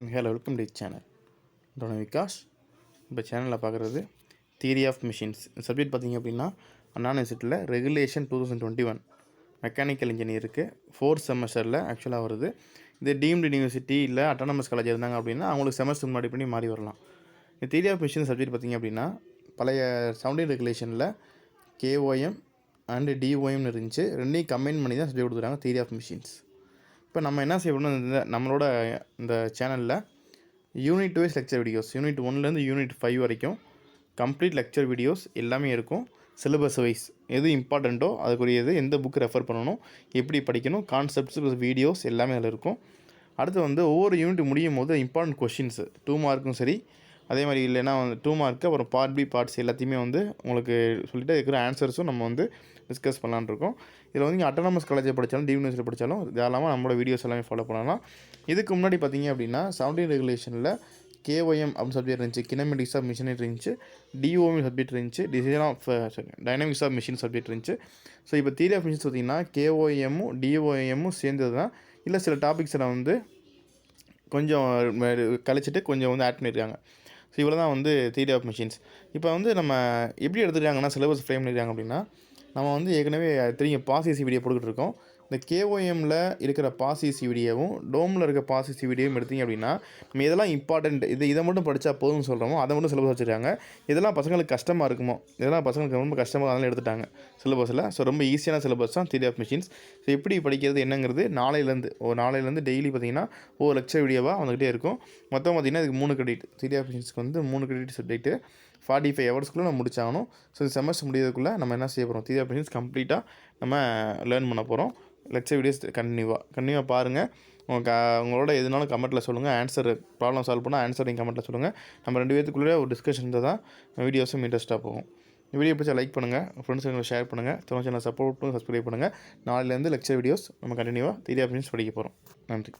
Hello, welcome to the channel. Dhronavikaash. இப்போ சேனலில் பார்க்குறது தியரி ஆஃப் மிஷின்ஸ் சப்ஜெக்ட் பார்த்திங்க அப்படின்னா அண்ணா யூனிவர்சிட்டியில் ரெகுலேஷன் 2021 மெக்கானிக்கல் இன்ஜினியருக்கு 4th செமஸ்டரில் ஆக்சுவலாக வருது. இது டீம்டு யூனிவர்சிட்டி இல்லை அட்டானமஸ் காலேஜ் இருந்தாங்க அப்படின்னா அவங்களுக்கு செமஸ்டர் முன்னாடி பண்ணி மாறி வரலாம். இந்த தியரி ஆஃப் மிஷின் சப்ஜெக்ட் பார்த்திங்க அப்படின்னா பழைய 17 ரெகுலேஷனில் கேஓஎம் அண்டு டிஓஎம்னு இருந்துச்சு. ரெண்டையும் கம்பைன் பண்ணி தான் சப்ஜெக்ட் கொடுத்துருக்காங்க தியரி ஆஃப் மிஷின்ஸ். இப்போ நம்ம என்ன செய்யணும், நம்மளோட இந்த சேனலில் unit wise lecture videos unit 1லேருந்து யூனிட் 5 வரைக்கும் கம்ப்ளீட் லெக்சர் வீடியோஸ் எல்லாமே இருக்கும். சிலபஸ் வைஸ் எது இம்பார்ட்டண்ட்டோ அதுக்குரியது, எந்த புக் ரெஃபர் பண்ணணும், எப்படி படிக்கணும், கான்செப்ட்ஸ் ப்ளஸ் வீடியோஸ் எல்லாமே அதில் இருக்கும். அடுத்து ஒவ்வொரு யூனிட் முடியும் போது இம்பார்ட்டன்ட் கொஷின்ஸு 2 மார்க்கும் சரி, அதே மாதிரி இல்லைன்னா 2 மார்க்கு அப்புறம் பார்ட் பி பார்ட்ஸ் எல்லாத்தையுமே உங்களுக்கு சொல்லிட்டு இருக்கிற ஆன்சர்ஸும் நம்ம டிஸ்கஸ் பண்ணலான்னு இருக்கோம். இதில் நீங்கள் அட்டானமஸ் காலேஜில் படித்தாலும் டிவி யூனிவர்சிட்டியில் படித்தாலும் தாராளமாக நம்மளோட வீடியோஸ் எல்லாமே ஃபாலோ பண்ணலாம். இதுக்கு முன்னாடி பார்த்திங்க அப்படின்னா 17 ரெகுலேஷனில் கேஒஎம் அப்படின்னு சப்ஜெக்ட் இருந்துச்சு, கினமெட்டிக்ஸ் ஆஃப் மிஷினரி இருந்துச்சு, டிஓஎம் சப்ஜெக்ட் இருந்துச்சு, design of dynamics of machine subject இருந்துச்சு. ஸோ இப்போ தியரி ஆஃப் மிஷின்ஸ் பார்த்திங்கன்னா கேஓஎம்மும் டிஓஎம்மும் சேர்ந்தது தான். இல்லை சில டாபிக்ஸில் கொஞ்சம் கழிச்சிட்டு கொஞ்சம் ஆட் பண்ணியிருக்காங்க. ஸோ இவ்வளோ தான் தியரி ஆஃப் மிஷின்ஸ். இப்போ நம்ம எப்படி எடுத்துருக்காங்கன்னா சிலபஸ் ஃப்ரேம் பண்ணியிருக்காங்க அப்படின்னா, நம்ம ஏற்கனவே தெரியும் பாசிசி வீடியோ போட்டுக்கிட்டு இருக்கோம். இந்த கேஓஎம்மில் இருக்கிற பாசிசி வீடியோவும் டோமில் இருக்க பாசிசி வீடியோவும் எடுத்திங்க அப்படின்னா நம்ம எதெல்லாம் இம்பார்ட்டண்ட் இதை மட்டும் படித்தா போதும்னு சொல்கிறோமோ அதை மட்டும் சிலபஸ் வச்சுருக்காங்க. இதெல்லாம் பசங்களுக்கு கஷ்டமாக இருக்குமோ, இதெல்லாம் பசங்களுக்கு ரொம்ப கஷ்டமாக அதெல்லாம் எடுத்துட்டாங்க சிலபஸில். ஸோ ரொம்ப ஈஸியான சிலபஸ் தான் தியரி ஆஃப் மிஷின்ஸ். ஸோ எப்படி படிக்கிறது என்னங்கிறது நாளையிலேருந்து டெய்லி பார்த்திங்கன்னா லெக்சர் வீடியோவாக வந்துகிட்டே இருக்கும். மொத்தம் பார்த்திங்கன்னா இதுக்கு 3 கிரெடிட். தியரி ஆஃப் மிஷின்ஸ்க்கு 3 கிரெடிட் சப்ஜெக்ட்டு 45 ஹவர்ஸ்க்குள்ளே நம்ம முடிச்சாகணும். ஸோ இந்த செமஸ்டர் முடியறதுக்குள்ளே நம்ம என்ன செய்ய போகிறோம், தியரி ஆஃப் மிஷின்ஸ் கம்ப்ளீட்டாக நம்ம லேர்ன் பண்ண போகிறோம். லெக்சர் வீடியோஸ் கண்டினியூவாக பாருங்கள். உங்களோட எதுனாலும் கமெண்ட்டில் சொல்லுங்கள். ஆன்சர் ப்ராப்ளம் சால்வ் பண்ணால் ஆன்சர் நீங்கள் கமெண்ட்டில் சொல்லுங்கள். நம்ம 2 பேத்துக்குள்ளே ஒரு டிஸ்கஷன் இருந்தால் தான் வீடியோஸும் இன்ட்ரெஸ்ட்டாக போகும். வீடியோ பிடிச்சா லைக் பண்ணுங்கள், ஃப்ரெண்ட்ஸுங்களுக்கு ஷேர் பண்ணுங்கள், சேனல் சப்போர்ட் பண்ணி சப்ஸ்கிரைப் பண்ணுங்கள். நாளையிலேருந்து லெக்சர் வீடியோஸ் நம்ம கண்டினியூவாக தியரி ஆஃப் மிஷின்ஸ் படிக்க போகிறோம். நன்றி.